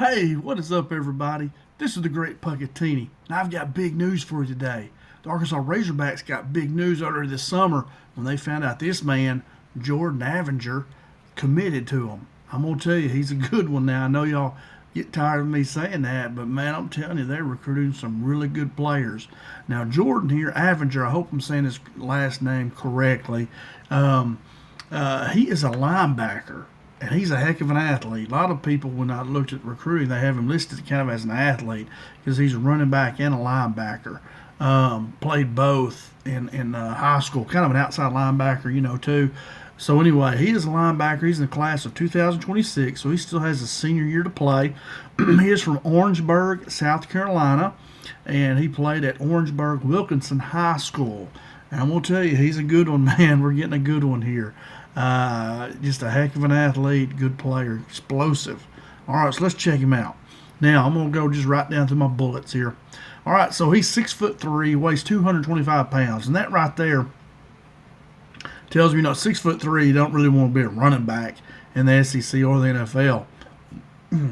Hey, what is up, everybody? This is the Great Puckettini, and I've got big news for you today. The Arkansas Razorbacks got big news earlier this summer when they found out this man, Jordan Avinger, committed to them. I'm going to tell you, he's a good one now. I know y'all get tired of me saying that, but man, I'm telling you, they're recruiting some really good players. Now, Jordan here, Avinger, I hope I'm saying his last name correctly. He is a linebacker. And he's a heck of an athlete. A lot of people, when I looked at recruiting, they have him listed kind of as an athlete because he's a running back and a linebacker. Played both in high school, kind of an outside linebacker, too. So anyway, he is a linebacker. He's in the class of 2026, so he still has a senior year to play. He is from Orangeburg, South Carolina, and he played at Orangeburg Wilkinson High School. And I'm going to tell you, he's a good one, man. We're getting a good one here. Just a heck of an athlete, good player, explosive. All right, so let's check him out. Now, I'm going to go just right down through my bullets here. All right, so he's 6'3", weighs 225 pounds. And that right there tells me, 6'3", you don't really want to be a running back in the SEC or the NFL.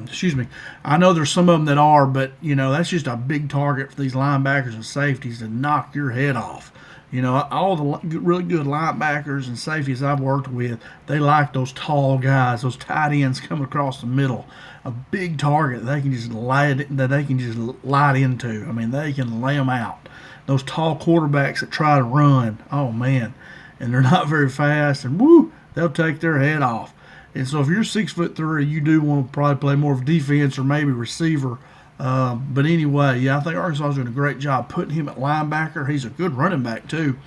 Excuse me. I know there's some of them that are, but, that's just a big target for these linebackers and safeties to knock your head off. All the really good linebackers and safeties I've worked with, they like those tall guys, those tight ends coming across the middle. A big target they can just light into. I mean, they can lay them out. Those tall quarterbacks that try to run, oh man, and they're not very fast, and woo, they'll take their head off. And so if you're 6'3", you do want to probably play more of defense or maybe receiver. But anyway, yeah, I think Arkansas is doing a great job putting him at linebacker. He's a good running back too,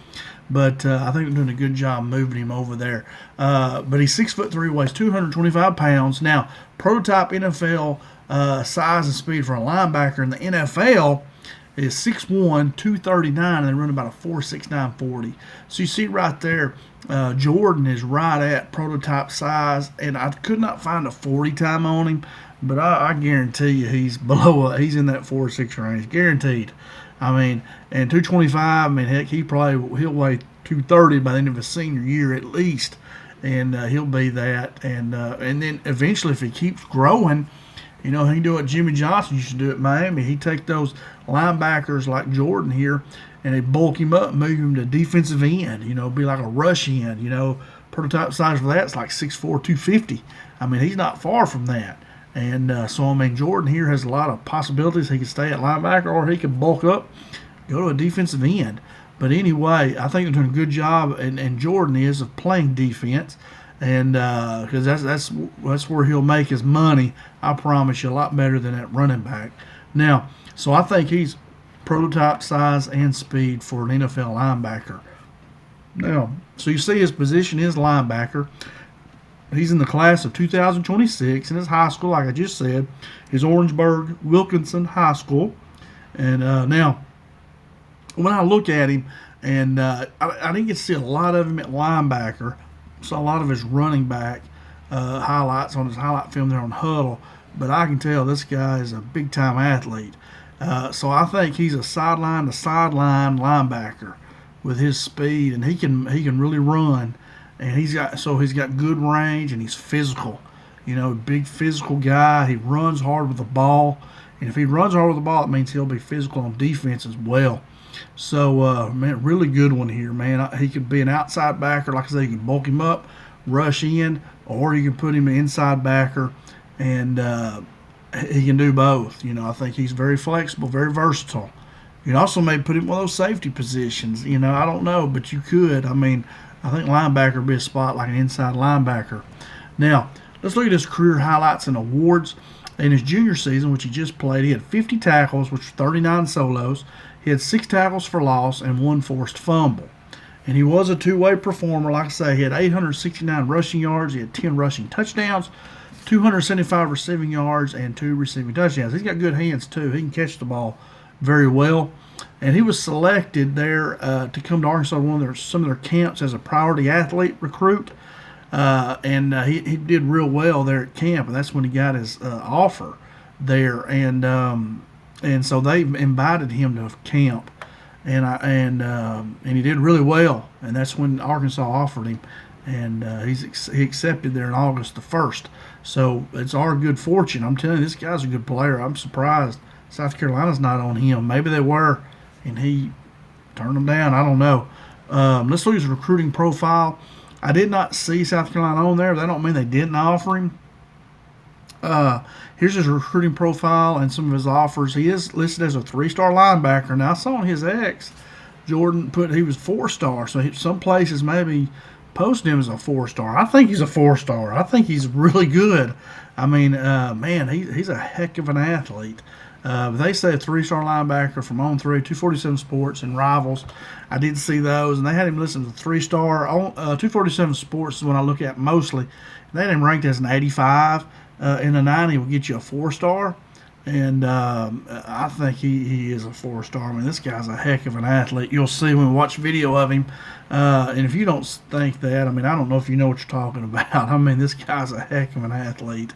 but I think they're doing a good job moving him over there. But he's 6'3", weighs 225 pounds. Now, prototype NFL size and speed for a linebacker in the NFL is 6'1", 239, and they run about a 4.69 40. So you see right there, Jordan is right at prototype size, and I could not find a 40 time on him. But I guarantee you he's he's in that 4.6 range, guaranteed. I mean, and 225, heck, he'll weigh 230 by the end of his senior year at least, and he'll be that. And then eventually, if he keeps growing, he can do what Jimmy Johnson used to do at Miami. He'd take those linebackers like Jordan here, and they'd bulk him up, move him to defensive end, be like a rush end, prototype size for that's like 6'4", 250. He's not far from that. And Jordan here has a lot of possibilities. He could stay at linebacker or he could bulk up, go to a defensive end. But anyway, I think they're doing a good job, and Jordan is, of playing defense. And because that's where he'll make his money, I promise you, a lot better than that running back. Now, so I think he's prototype size and speed for an NFL linebacker. Now, so you see his position is linebacker. He's in the class of 2026 in his high school, like I just said, his Orangeburg Wilkinson High School. And now, when I look at him, and I didn't get to see a lot of him at linebacker, saw a lot of his running back highlights on his highlight film there on Huddle, but I can tell this guy is a big-time athlete. So I think he's a sideline-to-sideline linebacker with his speed, and he can really run. And he's got good range, and he's physical. Big physical guy. He runs hard with the ball. And if he runs hard with the ball, it means he'll be physical on defense as well. So, really good one here, man. He could be an outside backer. Like I said, you can bulk him up, rush in, or you can put him an inside backer, and he can do both. I think he's very flexible, very versatile. You can also maybe put him in one of those safety positions. I don't know, but you could. I think linebacker would be a spot like an inside linebacker. Now, let's look at his career highlights and awards. In his junior season, which he just played, he had 50 tackles, which were 39 solos. He had 6 tackles for loss and 1 forced fumble. And he was a two-way performer. Like I say, he had 869 rushing yards. He had 10 rushing touchdowns, 275 receiving yards, and 2 receiving touchdowns. He's got good hands, too. He can catch the ball very well. And he was selected there to come to Arkansas some of their camps as a priority athlete recruit. And he did real well there at camp, and that's when he got his offer there. And so they invited him to camp, and he did really well. And that's when Arkansas offered him. and he accepted there on August the 1st. So it's our good fortune. I'm telling you, this guy's a good player. I'm surprised South Carolina's not on him. Maybe they were, and he turned them down. I don't know. Let's look at his recruiting profile. I did not see South Carolina on there. That don't mean they didn't offer him. Here's his recruiting profile and some of his offers. He is listed as a 3-star linebacker. Now, I saw on his ex, Jordan put he was 4-star. So some places maybe posted him as a 4-star. I think he's a 4-star. I think he's really good. I mean, man, he's a heck of an athlete. They say a 3-star linebacker from On3, 247 Sports, and Rivals. I did see those, and they had him listed as a 3-star. 247 Sports is what I look at mostly. They had him ranked as an 85. In a 90 will get you a 4-star, and I think he is a 4-star. I mean, this guy's a heck of an athlete. You'll see when we watch video of him, and if you don't think that, I mean, I don't know if you know what you're talking about. I mean, this guy's a heck of an athlete.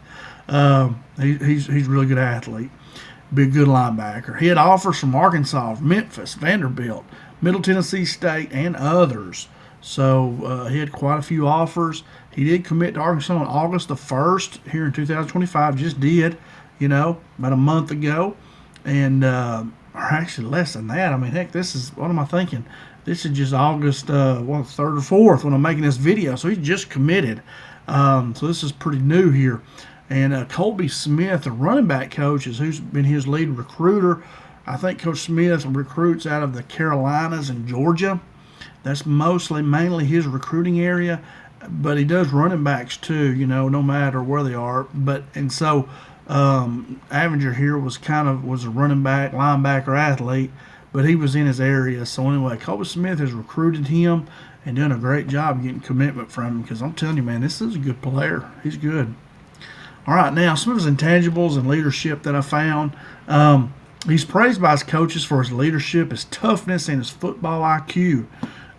He's a really good athlete. Be a good linebacker. He had offers from Arkansas, Memphis, Vanderbilt, Middle Tennessee State, and others. So he had quite a few offers. He did commit to Arkansas on August the 1st here in 2025. Just did, about a month ago. And, or actually less than that. I mean, heck, this is, what am I thinking? This is just August 3rd or 4th when I'm making this video. So he's just committed. So this is pretty new here. And Colby Smith, the running back coach, who's been his lead recruiter. I think Coach Smith recruits out of the Carolinas and Georgia. That's mainly his recruiting area, but he does running backs too, no matter where they are. So Avinger here was a running back, linebacker, athlete, but he was in his area. So anyway, Colby Smith has recruited him and done a great job getting commitment from him, because I'm telling you, man, this is a good player. He's good. All right, now some of his intangibles and leadership that I found. He's praised by his coaches for his leadership, his toughness, and his football IQ.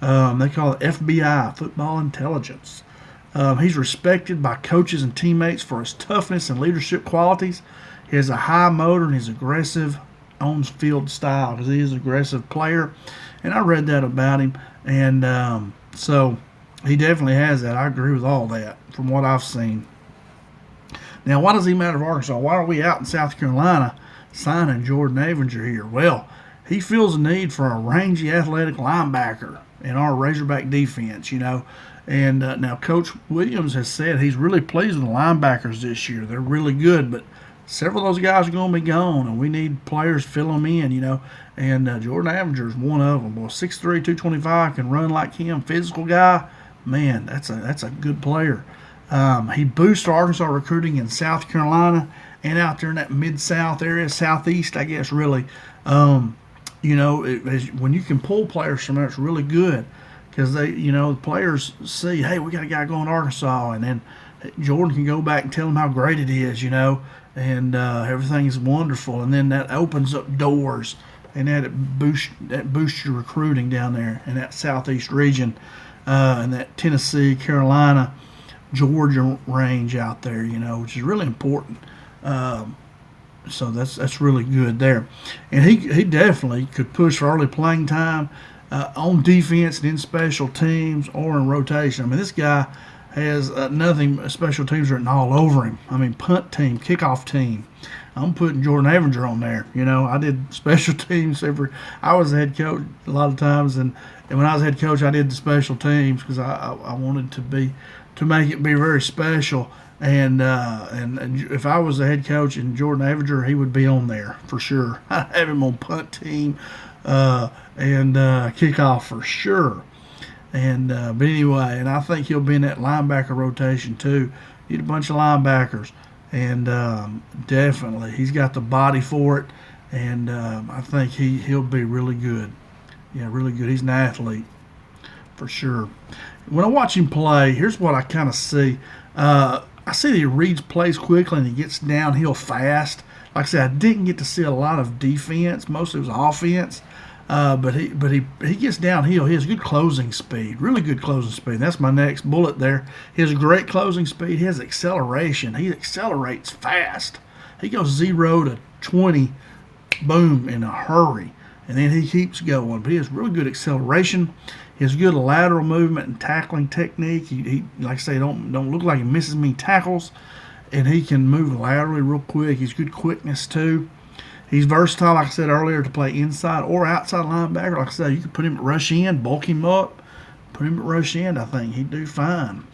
They call it FBI, football intelligence. He's respected by coaches and teammates for his toughness and leadership qualities. He has a high motor and he's aggressive on-field style, because he is an aggressive player. And I read that about him. And so he definitely has that. I agree with all that from what I've seen. Now, why does he matter to Arkansas? Why are we out in South Carolina signing Jordan Avinger here? Well, he feels a need for a rangy, athletic linebacker in our Razorback defense, And now Coach Williams has said he's really pleased with the linebackers this year. They're really good, but several of those guys are going to be gone, and we need players to fill them in, And Jordan Avinger is one of them. Boy, 6'3", 225, can run like him, physical guy. Man, that's a good player. He boosts Arkansas recruiting in South Carolina and out there in that Mid-South area, Southeast, I guess, really. When you can pull players from there, it's really good, because the players see, hey, we got a guy going to Arkansas, and then Jordan can go back and tell them how great it is, and everything is wonderful, and then that opens up doors, and that boosts your recruiting down there in that Southeast region, and that Tennessee, Carolina, Georgia range out there, which is really important. So that's really good there. And he definitely could push for early playing time on defense and in special teams or in rotation. I mean, this guy has nothing special teams written all over him. I mean, punt team, kickoff team. I'm putting Jordan Avinger on there. I did special teams I was the head coach a lot of times, and when I was head coach, I did the special teams because I wanted to make it be very special. And if I was the head coach and Jordan Avinger, he would be on there for sure. I'd have him on punt team and kickoff for sure. And but anyway, and I think he'll be in that linebacker rotation too. Need a bunch of linebackers, and definitely he's got the body for it. And I think he'll be really good. Yeah, really good. He's an athlete for sure. When I watch him play, here's what I kind of see. I see that he reads plays quickly and he gets downhill fast. Like I said, I didn't get to see a lot of defense. Mostly it was offense. But he gets downhill. He has good closing speed, really good closing speed. That's my next bullet there. He has great closing speed. He has acceleration. He accelerates fast. He goes 0 to 20, boom, in a hurry. And then he keeps going. But he has really good acceleration. His good lateral movement and tackling technique. He like I say, don't look like he misses many tackles, and he can move laterally real quick. He's good quickness too. He's versatile, like I said earlier, to play inside or outside linebacker. Like I said, you could put him at rush end, bulk him up, put him at rush end. I think he'd do fine.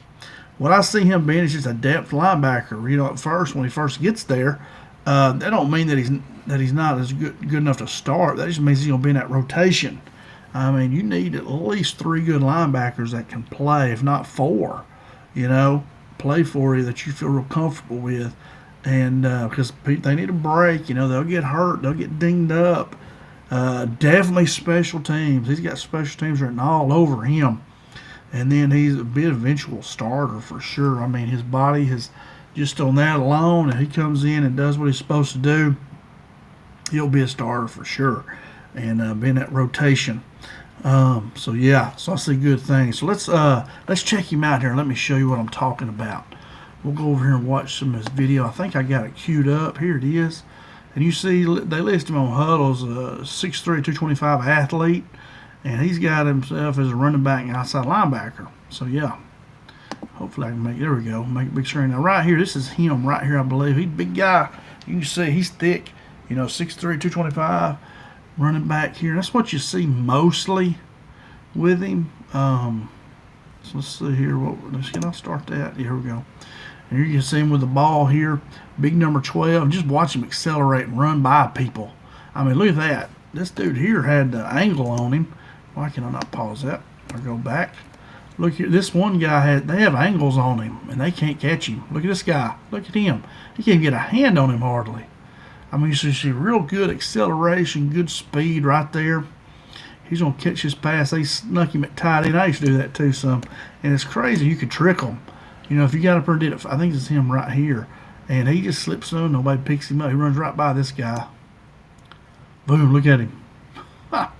What I see him being is just a depth linebacker. You know, at first when he first gets there, that don't mean that he's not as good enough to start. That just means he's gonna be in that rotation. I mean, you need at least 3 good linebackers that can play, if not 4. You know, play for you that you feel real comfortable with. And because they need a break, you know, they'll get hurt, they'll get dinged up. Definitely special teams. He's got special teams written all over him. And then he's a bit eventual starter for sure. I mean, his body has just on that alone, and he comes in and does what he's supposed to do, he'll be a starter for sure. And be in that rotation. So yeah, so I see good things. So let's check him out here. Let me show you what I'm talking about. We'll go over here and watch some of his video. I think I got it queued up. Here it is. And you see they list him on Huddle's 6'3", 225 athlete. And he's got himself as a running back and outside linebacker. So yeah, hopefully I can make, there we go, make a big screen. Now right here, this is him right here, I believe. He's a big guy. You can see he's thick, you know, 6'3", 225. Running back here. That's what you see mostly with him. So let's see here. Can I start that? Here we go. And here you can see him with the ball here. Big number 12. Just watch him accelerate and run by people. I mean, look at that. This dude here had the angle on him. Why can I not pause that? Or go back. Look here. This one guy they have angles on him, and they can't catch him. Look at this guy. Look at him. He can't get a hand on him hardly. I mean, you see real good acceleration, good speed right there. He's going to catch his pass. They snuck him at tight end. I used to do that too some. And it's crazy. You could trick him. You know, if you got up there and did it, I think it's him right here. And he just slips through. Nobody picks him up. He runs right by this guy. Boom, look at him. Ha!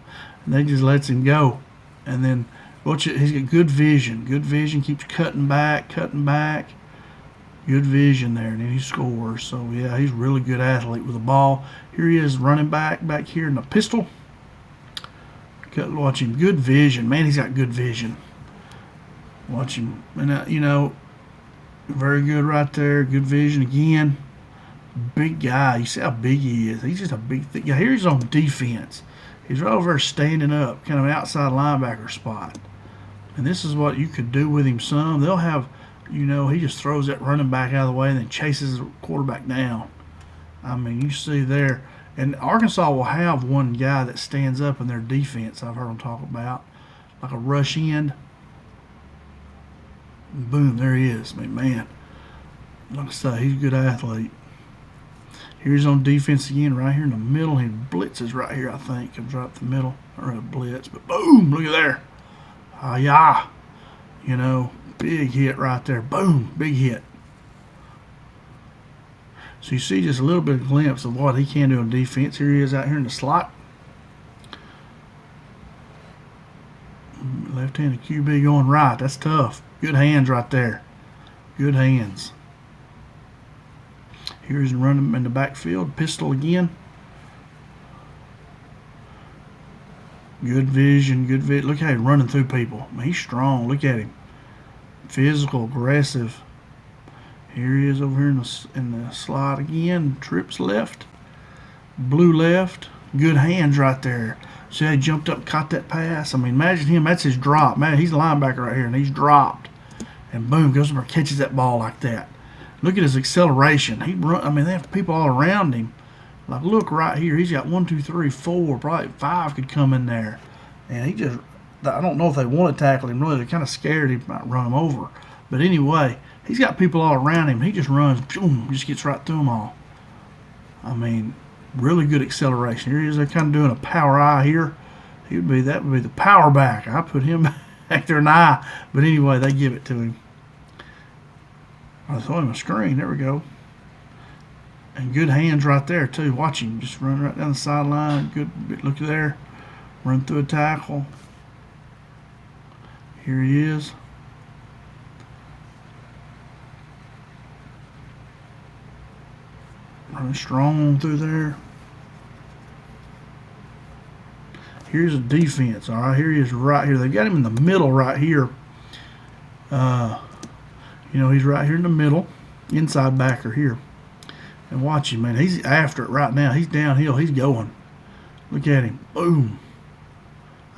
And they just lets him go. And then, watch it. He's got good vision. Good vision. Keeps cutting back, cutting back. Good vision there, and then he scores. So, yeah, he's a really good athlete with the ball. Here he is running back here in the pistol. Watch him. Good vision. Man, he's got good vision. Watch him. And, you know, very good right there. Good vision again. Big guy. You see how big he is. He's just a big thing. Yeah, here he's on defense. He's right over there standing up, kind of outside linebacker spot. And this is what you could do with him some. They'll have... You know, he just throws that running back out of the way and then chases the quarterback down. I mean, you see there. And Arkansas will have one guy that stands up in their defense, I've heard them talk about, like a rush end. Boom, there he is. I mean, man, like I say, he's a good athlete. Here's on defense again, right here in the middle. He blitzes right here, I think. Comes right up the middle. Or a blitz, but boom, look at there. Yeah. You know, big hit right there. Boom, big hit. So you see just a little bit of glimpse of what he can do on defense. Here he is out here in the slot. Left-handed QB going right. That's tough. Good hands right there. Good hands. Here's running in the backfield. Pistol again. Good vision. Good vision. Look how he's running through people. He's strong. Look at him. Physical, aggressive. Here he is over here in the slot again. Trips left. Blue left. Good hands right there. See how he jumped up and caught that pass? I mean, imagine him. That's his drop. Man, he's a linebacker right here, and he's dropped. And boom, goes over and catches that ball like that. Look at his acceleration. He run. I mean, they have people all around him. Like, look right here. He's got 1, 2, 3, 4, probably 5 could come in there. And he just, I don't know if they want to tackle him. Really, they're kind of scared he might run him over. But anyway, he's got people all around him. He just runs, boom, just gets right through them all. I mean, really good acceleration. Here he is. They're kind of doing a power eye here. That would be the power back. I put him back there in the eye. But anyway, they give it to him. I throw him a screen. There we go. And good hands right there, too. Watch him just run right down the sideline. Good look there. Run through a tackle. Here he is. Running strong through there. Here's a defense. All right, here he is right here. They got him in the middle right here. You know, he's right here in the middle, inside backer here. And watch him, man. He's after it right now. He's downhill. He's going. Look at him. Boom.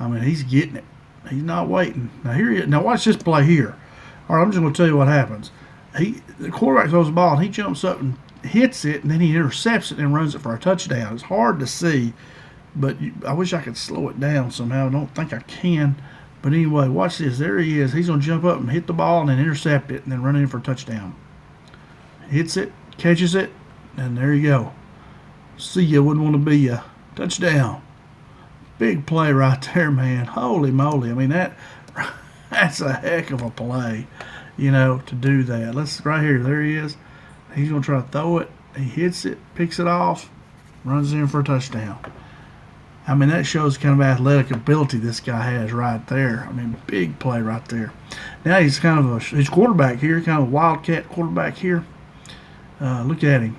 I mean, he's getting it. He's not waiting. Now here he is. Now watch this play here. All right, I'm just going to tell you what happens. The quarterback throws the ball, and he jumps up and hits it, and then he intercepts it and runs it for a touchdown. It's hard to see, but I wish I could slow it down somehow. I don't think I can. But anyway, watch this. There he is. He's going to jump up and hit the ball and then intercept it and then run in for a touchdown. Hits it, catches it, and there you go. See ya, wouldn't want to be ya. Touchdown. Big play right there, man. Holy moly. I mean, that's a heck of a play, you know, to do that. Let's, right here, there he is. He's going to try to throw it. He hits it, picks it off, runs in for a touchdown. I mean, that shows kind of athletic ability this guy has right there. I mean, big play right there. Now he's kind of he's quarterback here, kind of a wildcat quarterback here. Look at him.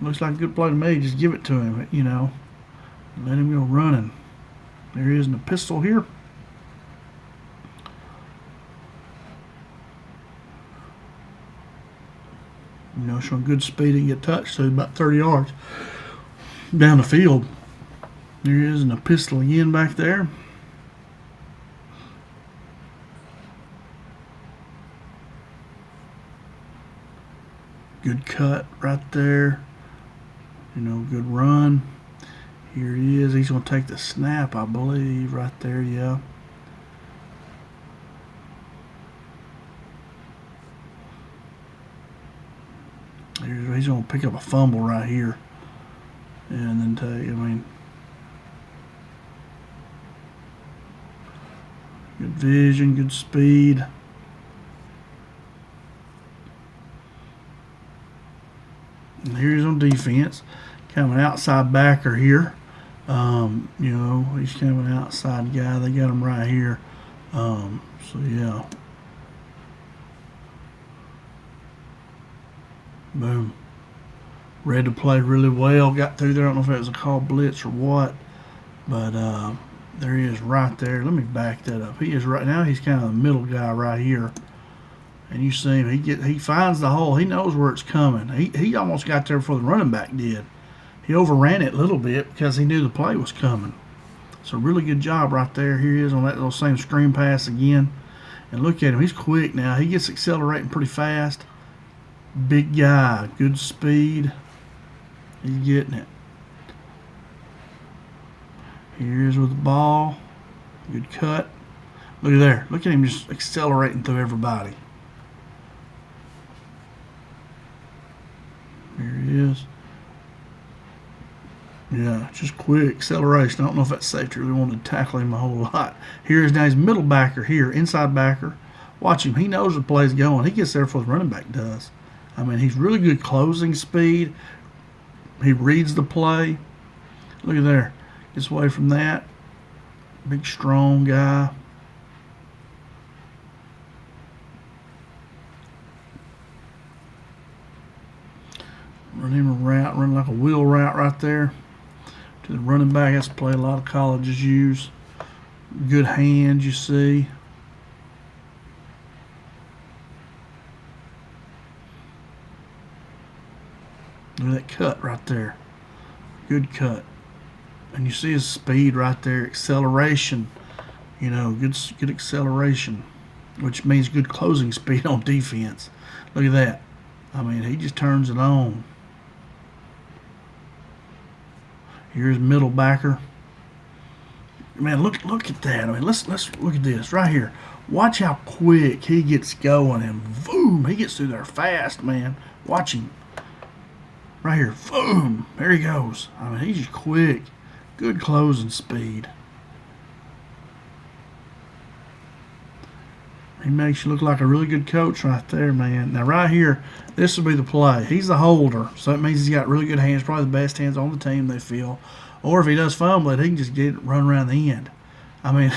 Looks like a good play to me. Just give it to him, you know. Let him go running. There he is in the pistol here. You know, showing good speed and get touched, so about 30 yards down the field. There he is in the pistol again back there. Good cut right there. You know, good run. Here he is. He's going to take the snap, I believe, right there, yeah. He's going to pick up a fumble right here. And then take, I mean, good vision, good speed. And here's on defense. Kind of an outside backer here. You know, he's kind of an outside guy. They got him right here. So, yeah. Boom. Read the play really well. Got through there. I don't know if it was a call blitz or what. But there he is right there. Let me back that up. He is right now. He's kind of the middle guy right here. And you see him. He finds the hole. He knows where it's coming. He almost got there before the running back did. He overran it a little bit because he knew the play was coming. So really good job right there. Here he is on that little same screen pass again. And look at him. He's quick now. He gets accelerating pretty fast. Big guy. Good speed. He's getting it. Here he is with the ball. Good cut. Look at there. Look at him just accelerating through everybody. Here he is. Yeah, just quick acceleration. I don't know if that safety really wanted to tackle him a whole lot. Here's now his middle backer here, inside backer. Watch him. He knows the play's going. He gets there before the running back does. I mean, he's really good closing speed. He reads the play. Look at there. Gets away from that. Big, strong guy. Run him a route, run like a wheel route right there. To the running back, that's a play a lot of colleges use. Good hands, you see. Look at that cut right there. Good cut. And you see his speed right there, acceleration. You know, good acceleration, which means good closing speed on defense. Look at that. I mean, he just turns it on. Here's middle backer. Man, look at that. I mean, let's look at this right here. Watch how quick he gets going, and boom, he gets through there fast, man. Watch him. Right here, boom, there he goes. I mean, he's just quick. Good closing speed. He makes you look like a really good coach right there, man. Now, right here, this will be the play. He's the holder, so that means he's got really good hands, probably the best hands on the team, they feel. Or if he does fumble it, he can just get it, run around the end. I mean,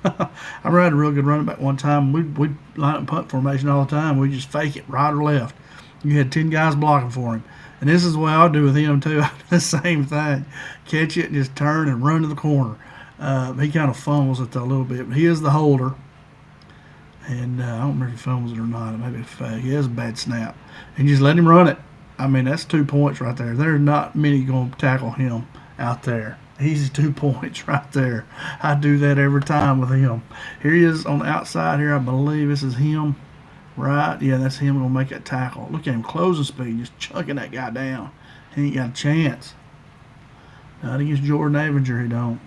I ran a real good running back one time. We'd line up punt formation all the time. We just fake it right or left. You had 10 guys blocking for him. And this is the way I do with him too. I do the same thing. Catch it and just turn and run to the corner. He kind of fumbles it though a little bit, but he is the holder. And I don't remember if he fumbles it or not. Maybe it's fake. He has a bad snap. And just let him run it. I mean, that's 2 points right there. There's not many going to tackle him out there. Easy 2 points right there. I do that every time with him. Here he is on the outside here. I believe this is him. Right? Yeah, that's him going to make that tackle. Look at him, closing speed, just chucking that guy down. He ain't got a chance. Not against Jordan Avinger, he don't.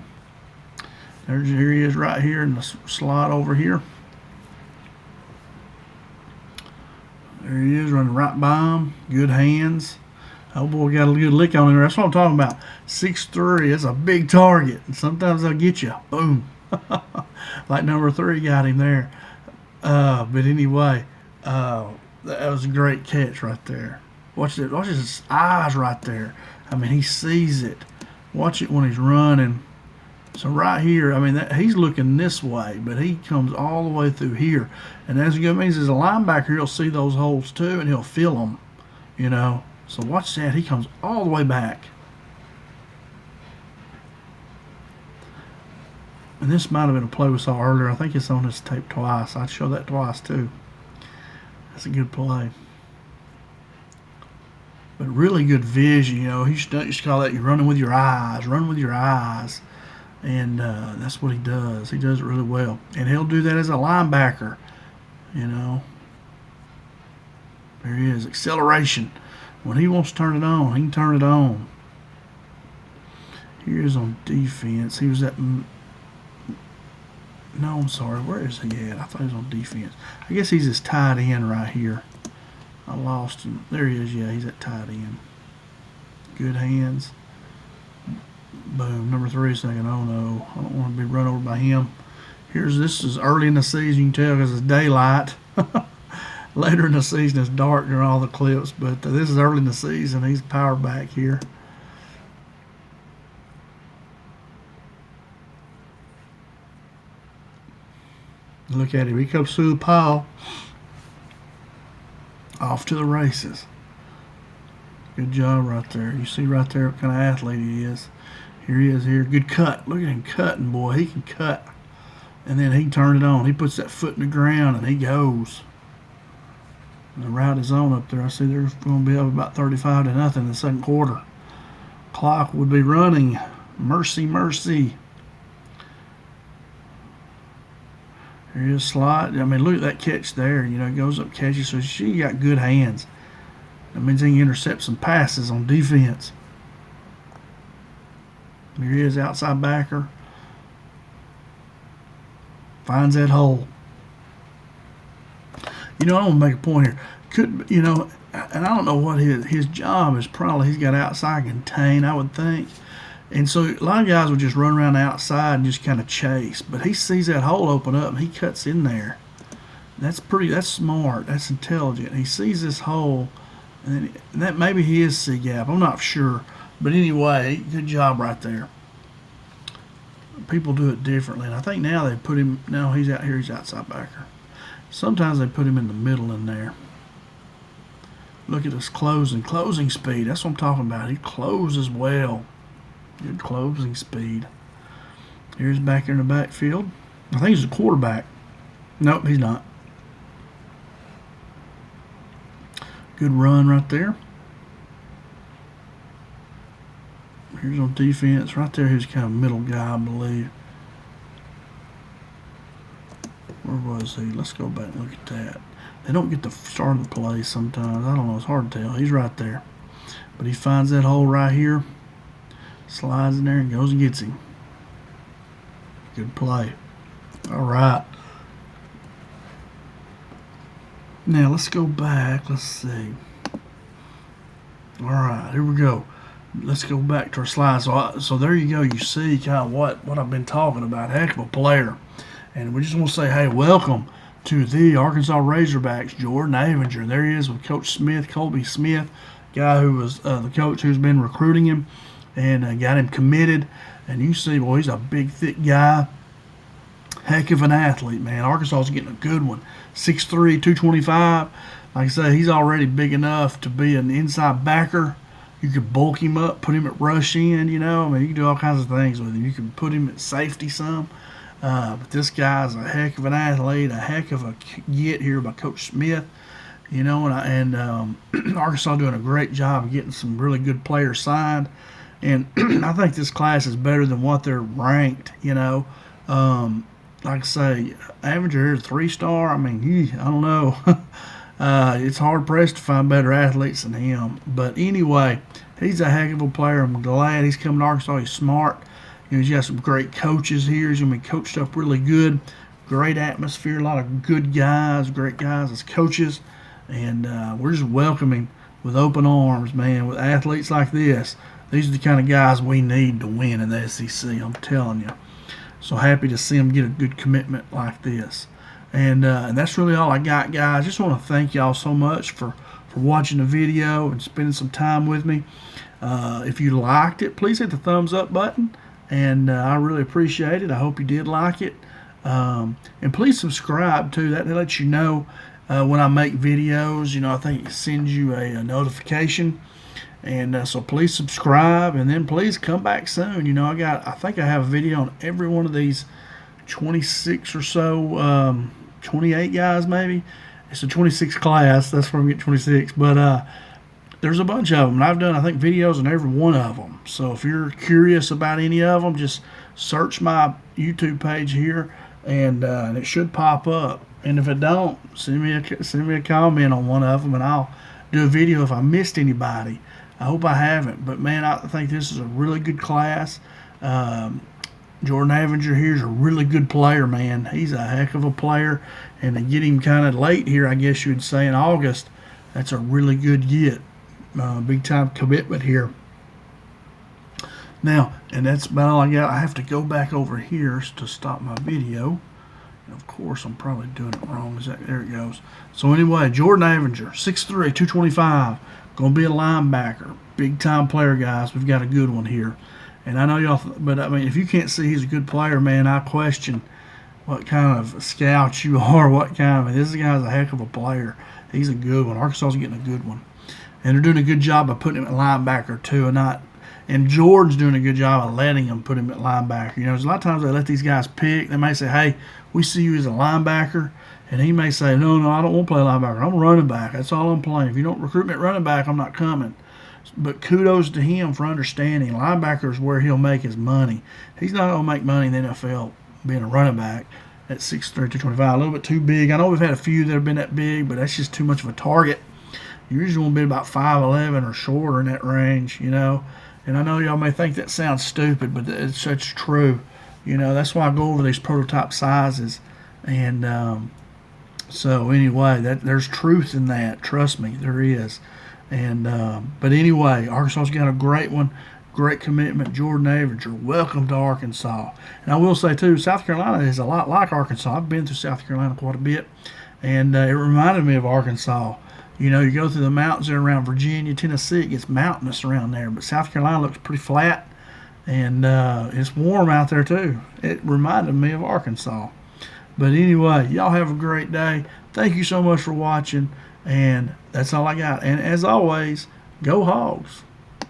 Here he is right here in the slot over here. There he is running right by him. Good hands. Oh boy, got a good lick on him. That's what I'm talking about. 6'3", that's a big target. And sometimes they'll get you. Boom. Like number 3 got him there. But anyway, that was a great catch right there. Watch it. Watch his eyes right there. I mean, he sees it. Watch it when he's running. So right here, I mean, he's looking this way, but he comes all the way through here. And that's good means as a linebacker, he'll see those holes too, and he'll feel them, you know. So watch that. He comes all the way back. And this might have been a play we saw earlier. I think it's on this tape twice. I'd show that twice too. That's a good play. But really good vision, you know. He used to call that you're running with your eyes. Run with your eyes. And that's what he does. He does it really well. And he'll do that as a linebacker, you know. There he is. Acceleration. When he wants to turn it on, he can turn it on. Here's on defense. He was at... No, I'm sorry. Where is he at? I thought he was on defense. I guess he's his tight end right here. I lost him. There he is. Yeah, he's at tight end. Good hands. Boom. Number 3 is thinking, oh no, I don't want to be run over by him. This is early in the season. You can tell because it's daylight. Later in the season, it's dark during all the clips, but this is early in the season. He's power back here. Look at him. He comes through the pile. Off to the races. Good job right there. You see right there what kind of athlete he is. Here he is here. Good cut. Look at him cutting, boy. He can cut. And then he can turn it on. He puts that foot in the ground and he goes. And the route is on up there. I see they're going to be up about 35-0 in the second quarter. Clock would be running. Mercy, mercy. Here he is slide. I mean, look at that catch there. You know, he goes up, catches. So she got good hands. That means he can intercept some passes on defense. Here he is, outside backer. Finds that hole. You know, I want to make a point here. You know, and I don't know what his job is. Probably he's got outside contain, I would think. And so a lot of guys would just run around the outside and just kind of chase. But he sees that hole open up and he cuts in there. That's smart. That's intelligent. He sees this hole, and that maybe he is C gap. I'm not sure. But anyway, good job right there. People do it differently. And I think now they put him, no, he's out here, he's outside backer. Sometimes they put him in the middle in there. Look at his closing speed. That's what I'm talking about. He closes well. Good closing speed. Here's back in the backfield. I think he's a quarterback. Nope, he's not. Good run right there. Here's on defense. Right there, he's kind of middle guy, I believe. Where was he? Let's go back and look at that. They don't get the start of the play sometimes. I don't know. It's hard to tell. He's right there. But he finds that hole right here. Slides in there and goes and gets him. Good play. All right. Now, let's go back. Let's see. All right. Here we go. Let's go back to our slides. So there you go. You see kind of what I've been talking about. Heck of a player. And we just want to say, hey, welcome to the Arkansas Razorbacks, Jordan Avinger. There he is with Coach Smith, Colby Smith, guy who was the coach who's been recruiting him and got him committed. And you see, boy, he's a big, thick guy. Heck of an athlete, man. Arkansas is getting a good one. 6'3", 225. Like I say, he's already big enough to be an inside backer. You could bulk him up, put him at rush end, you know. I mean, you can do all kinds of things with him. You can put him at safety some. But this guy's a heck of an athlete, a heck of a get here by Coach Smith. You know, Arkansas doing a great job of getting some really good players signed. And I think this class is better than what they're ranked, you know. Like I say, Avinger here, 3-star. I mean, I don't know. It's hard pressed to find better athletes than him. But anyway, he's a heck of a player. I'm glad he's coming to Arkansas. He's smart. You know, he's got some great coaches here. He's going to be coached up really good. Great atmosphere. A lot of good guys, great guys as coaches. And we're just welcoming with open arms, man, with athletes like this. These are the kind of guys we need to win in the SEC, I'm telling you. So happy to see them get a good commitment like this. And that's really all I got, guys. Just want to thank y'all so much for watching the video and spending some time with me. If you liked it, please hit the thumbs up button. And I really appreciate it. I hope you did like it. And please subscribe, too. That lets you know when I make videos. You know, I think it sends you a notification. And so please subscribe, and then please come back soon. You know, I think I have a video on every one of these 26 or so, 28 guys maybe. It's a 26 class. That's where we get 26. But there's a bunch of them, and I've done, I think, videos on every one of them. So if you're curious about any of them, just search my YouTube page here, and it should pop up. And if it don't, send me a comment on one of them, and I'll do a video if I missed anybody. I hope I haven't, but man, I think this is a really good class. Jordan Avinger here is a really good player, man. He's a heck of a player, and to get him kind of late here, I guess you would say in August, that's a really good get. Big time commitment here. Now, and that's about all I got. I have to go back over here to stop my video. And of course, I'm probably doing it wrong. There it goes. So anyway, Jordan Avinger, 6'3", 225. Going to be a linebacker. Big time player, guys. We've got a good one here. And I know y'all, but I mean, if you can't see he's a good player, man, I question what kind of scout you are. This guy's a heck of a player. He's a good one. Arkansas is getting a good one. And they're doing a good job of putting him at linebacker, too. And Jordan's doing a good job of letting him put him at linebacker. You know, there's a lot of times they let these guys pick. They may say, hey, we see you as a linebacker. And he may say, no, I don't want to play linebacker. I'm a running back. That's all I'm playing. If you don't recruit me at running back, I'm not coming. But kudos to him for understanding. Linebacker is where he'll make his money. He's not going to make money in the NFL being a running back at 6'3", 225. A little bit too big. I know we've had a few that have been that big, but that's just too much of a target. You usually want to be about 5'11" or shorter in that range, you know. And I know y'all may think that sounds stupid, but it's such true. You know, that's why I go over these prototype sizes. And so anyway, there's truth in that. Trust me, there is. And but anyway, Arkansas's got a great one, great commitment. Jordan Avinger, welcome to Arkansas. And I will say too, South Carolina is a lot like Arkansas. I've been through South Carolina quite a bit, and it reminded me of Arkansas. You know, you go through the mountains there around Virginia, Tennessee, it gets mountainous around there, but South Carolina looks pretty flat, and it's warm out there too. It reminded me of Arkansas. But anyway, y'all have a great day. Thank you so much for watching, and that's all I got. And as always, go Hogs.